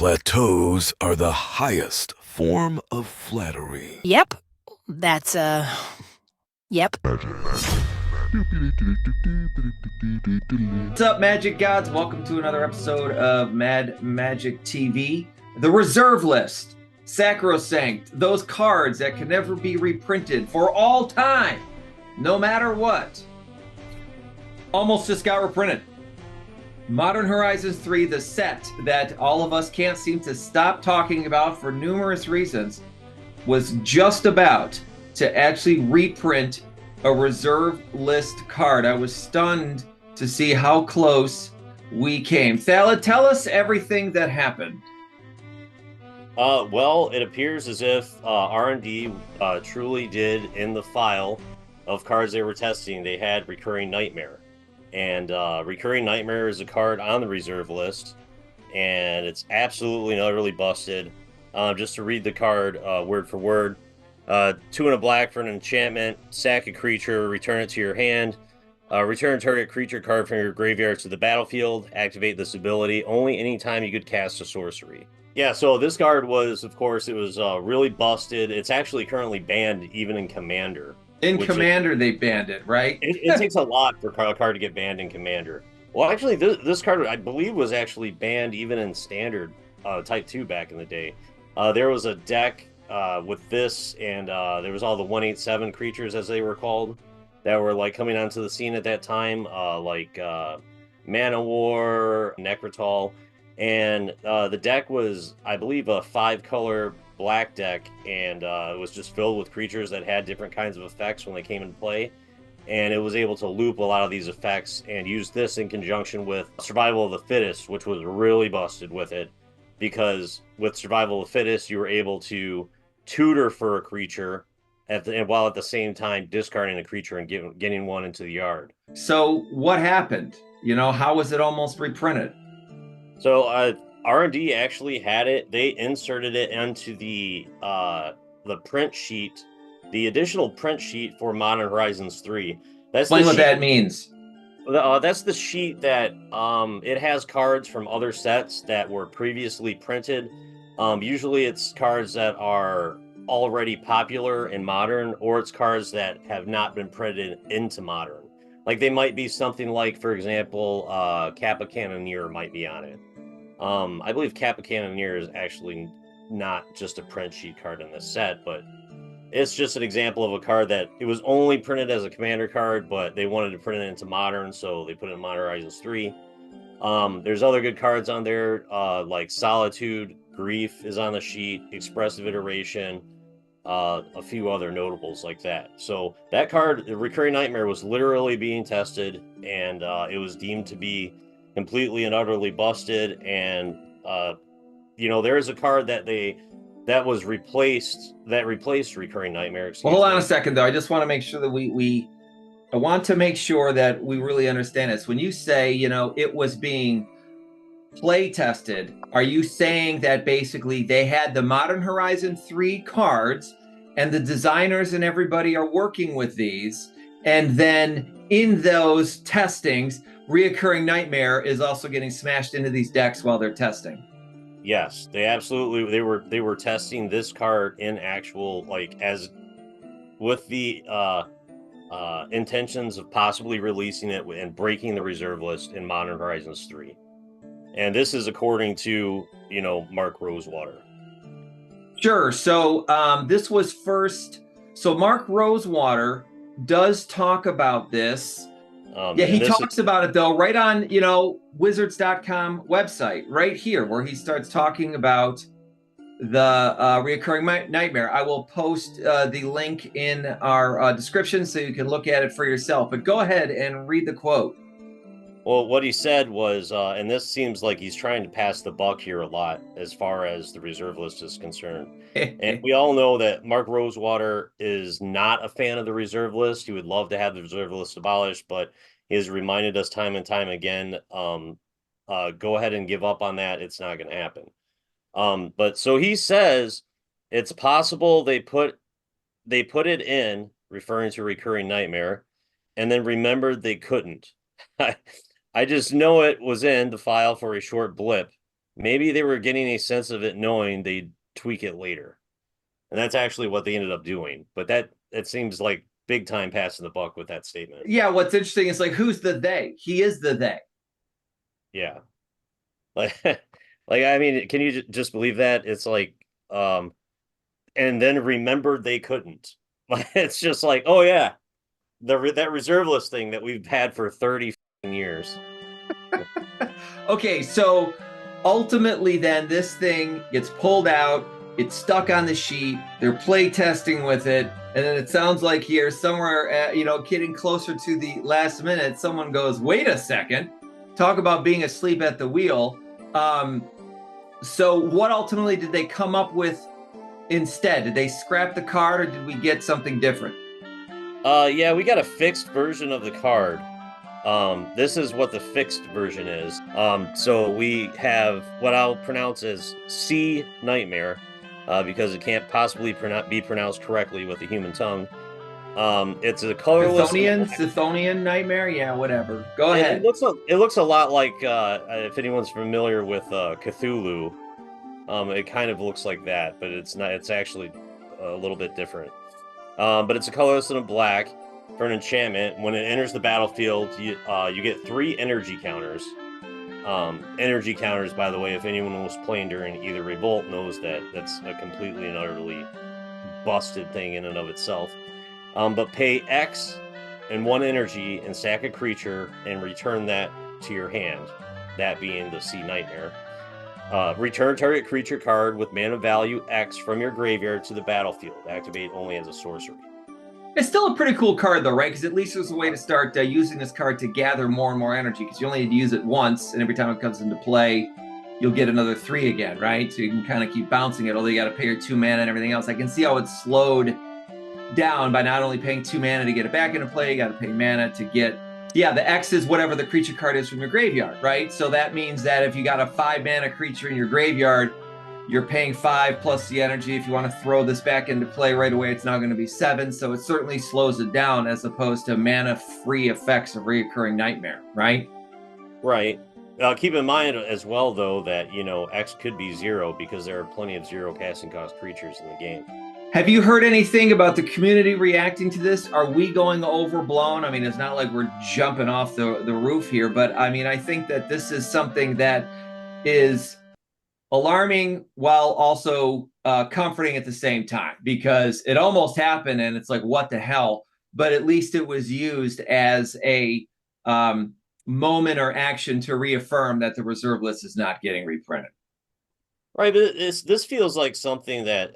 Plateaus are the highest form of flattery. Yep. That's, yep. What's up, Magic Gods? Welcome to another episode of Mad Magic TV. The Reserve List, Sacrosanct, those cards that can never be reprinted for all time, no matter what. Almost just got reprinted. Modern Horizons 3, the set that all of us can't seem to stop talking about for numerous reasons, was just about to actually reprint a Reserve List card. I was stunned to see how close we came. Thala, tell us everything that happened. Well, it appears as if R&D truly did, in the file of cards they were testing, they had Recurring Nightmare. And Recurring Nightmare is a card on the reserve list, and it's absolutely and utterly busted. Just to read the card word for word, 2 and a black for an enchantment, sack a creature, return it to your hand, return target creature card from your graveyard to the battlefield, activate this ability only anytime you could cast a sorcery. Yeah, so this card was, of course, it was really busted. It's actually currently banned even in Commander. In Commander, they banned it, right? It takes a lot for a card to get banned in Commander. Well, actually, this card, I believe, was actually banned even in Standard Type 2 back in the day. There was a deck with this, and there was all the 187 creatures, as they were called, that were like coming onto the scene at that time, like Mana War, Necrotal, and the deck was, I believe, a 5-color black deck, and it was just filled with creatures that had different kinds of effects when they came into play, and it was able to loop a lot of these effects and use this in conjunction with Survival of the Fittest, which was really busted with it, because with Survival of the Fittest you were able to tutor for a creature while at the same time discarding a creature and getting one into the yard. So what happened? How was it almost reprinted? So R&D actually had it. They inserted it into the print sheet, the additional print sheet for Modern Horizons 3. Explain what that means. That's the sheet that it has cards from other sets that were previously printed. Usually it's cards that are already popular in Modern, or it's cards that have not been printed into Modern. Like they might be something like, for example, Kappa Cannoneer might be on it. I believe Kappa Cannoneer is actually not just a print sheet card in this set, but it's just an example of a card that it was only printed as a Commander card, but they wanted to print it into Modern, so they put it in Modern Horizons 3. There's other good cards on there, like Solitude, Grief is on the sheet, Expressive Iteration, a few other notables like that. So that card, the Recurring Nightmare, was literally being tested, and it was deemed to be completely and utterly busted. And there is a card that replaced Recurring Nightmare. Well, hold on a second though. I just want to make sure that I want to make sure that we really understand this. When you say, it was being play tested, are you saying that basically they had the Modern Horizon 3 cards and the designers and everybody are working with these, and then in those testings, Reoccurring Nightmare is also getting smashed into these decks while they're testing? Yes, they absolutely, they were testing this card in actual, like, as with the intentions of possibly releasing it and breaking the reserve list in Modern Horizons 3. And this is according to, Mark Rosewater. Sure. So this was first. So Mark Rosewater does talk about this. Yeah, he talks about it though, right on, Wizards.com website, right here, where he starts talking about the Reoccurring Nightmare. I will post the link in our description so you can look at it for yourself. But go ahead and read the quote. Well, what he said was, and this seems like he's trying to pass the buck here a lot as far as the reserve list is concerned. And we all know that Mark Rosewater is not a fan of the reserve list. He would love to have the reserve list abolished, but he has reminded us time and time again, go ahead and give up on that. It's not going to happen. But so he says it's possible they put it in, referring to Recurring Nightmare, and then remembered they couldn't. I just know it was in the file for a short blip, Maybe they were getting a sense of it knowing they'd tweak it later. And that's actually what they ended up doing. But it seems like big time passing the buck with that statement. Yeah, what's interesting is like, who's the they? He is the they. Yeah. Like, like I mean, can you just believe that? It's like, and then remembered they couldn't. It's just like, oh yeah, that reserve list thing that we've had for 30 years. Okay, so ultimately then this thing gets pulled out, it's stuck on the sheet, they're play testing with it, and then it sounds like here somewhere, getting closer to the last minute, someone goes, wait a second, talk about being asleep at the wheel. So what ultimately did they come up with instead? Did they scrap the card or did we get something different? Yeah, we got a fixed version of the card. This is what the fixed version is. So we have what I'll pronounce as Sea Nightmare, because it can't possibly be pronounced correctly with the human tongue. It's a colorless Scythonian nightmare. Yeah, whatever. Go ahead. It looks a lot like if anyone's familiar with Cthulhu. It kind of looks like that, but it's not. It's actually a little bit different. But it's a colorless and a black for an enchantment. When it enters the battlefield, you get 3 energy counters. Energy counters, by the way, if anyone was playing during either Revolt knows that that's a completely and utterly busted thing in and of itself. But pay X and 1 energy and sack a creature and return that to your hand, that being the Sea Nightmare. Return target creature card with mana value X from your graveyard to the battlefield. Activate only as a sorcery. It's still a pretty cool card, though, right? Because at least there's a way to start using this card to gather more and more energy, because you only need to use it once, and every time it comes into play, you'll get another 3 again, right? So you can kind of keep bouncing it, although you got to pay your 2 mana and everything else. I can see how it's slowed down by not only paying 2 mana to get it back into play, you got to pay mana to get... Yeah, the X is whatever the creature card is from your graveyard, right? So that means that if you got a 5 mana creature in your graveyard, you're paying 5 plus the energy. If you want to throw this back into play right away, it's now going to be 7. So it certainly slows it down as opposed to mana-free effects of Reoccurring Nightmare, right? Right. Keep in mind as well, though, that, X could be 0 because there are plenty of 0 casting cost creatures in the game. Have you heard anything about the community reacting to this? Are we going overblown? I mean, it's not like we're jumping off the roof here, but I mean, I think that this is something that is alarming while also comforting at the same time, because it almost happened and it's like, what the hell? But at least it was used as a moment or action to reaffirm that the reserve list is not getting reprinted. Right, but this feels like something that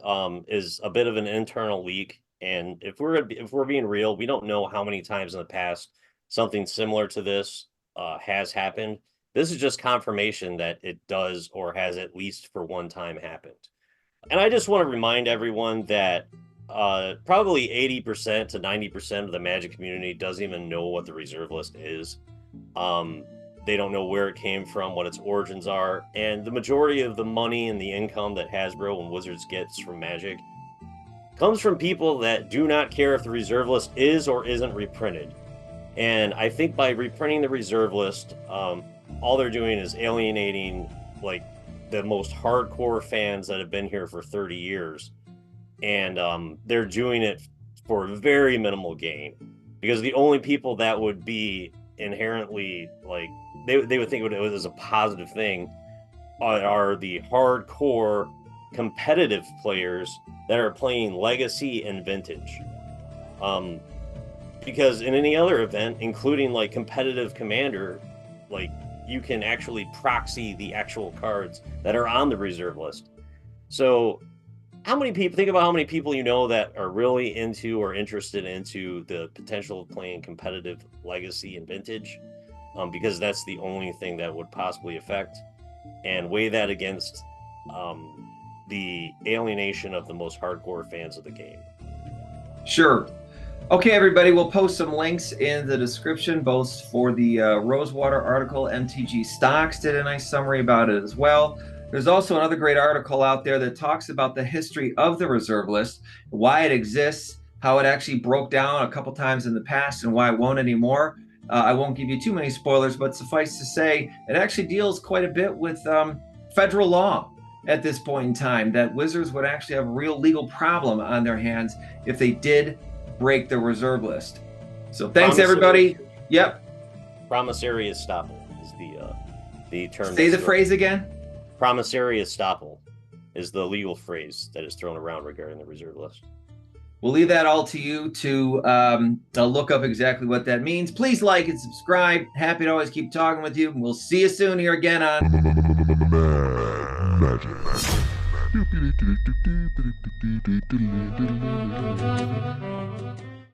is a bit of an internal leak, and if we're being real, we don't know how many times in the past something similar to this has happened. This is just confirmation that it does or has at least for one time happened. And I just want to remind everyone that probably 80% to 90% of the Magic community doesn't even know what the reserve list is. They don't know where it came from, what its origins are, and the majority of the money and the income that Hasbro and Wizards gets from Magic comes from people that do not care if the reserve list is or isn't reprinted. And I think by reprinting the reserve list, all they're doing is alienating like the most hardcore fans that have been here for 30 years. And they're doing it for very minimal gain, because the only people that would be inherently like they would think it was a positive thing are the hardcore competitive players that are playing Legacy and Vintage. Because in any other event, including like competitive Commander, like you can actually proxy the actual cards that are on the reserve list. So think about how many people you know that are really into or interested into the potential of playing competitive Legacy and Vintage, because that's the only thing that would possibly affect, and weigh that against the alienation of the most hardcore fans of the game. Sure. Okay, everybody, we'll post some links in the description, both for the Rosewater article. MTG Stocks did a nice summary about it as well. There's also another great article out there that talks about the history of the reserve list, why it exists, how it actually broke down a couple times in the past, and why it won't anymore. I won't give you too many spoilers, but suffice to say, it actually deals quite a bit with federal law at this point in time that Wizards would actually have a real legal problem on their hands if they did break the reserve list. So thanks, everybody. Yep. Promissory estoppel is the term. Say the phrase again. Promissory estoppel is the legal phrase that is thrown around regarding the reserve list. We'll leave that all to you to look up exactly what that means. Please like and subscribe. Happy to always keep talking with you. We'll see you soon here again on Magic.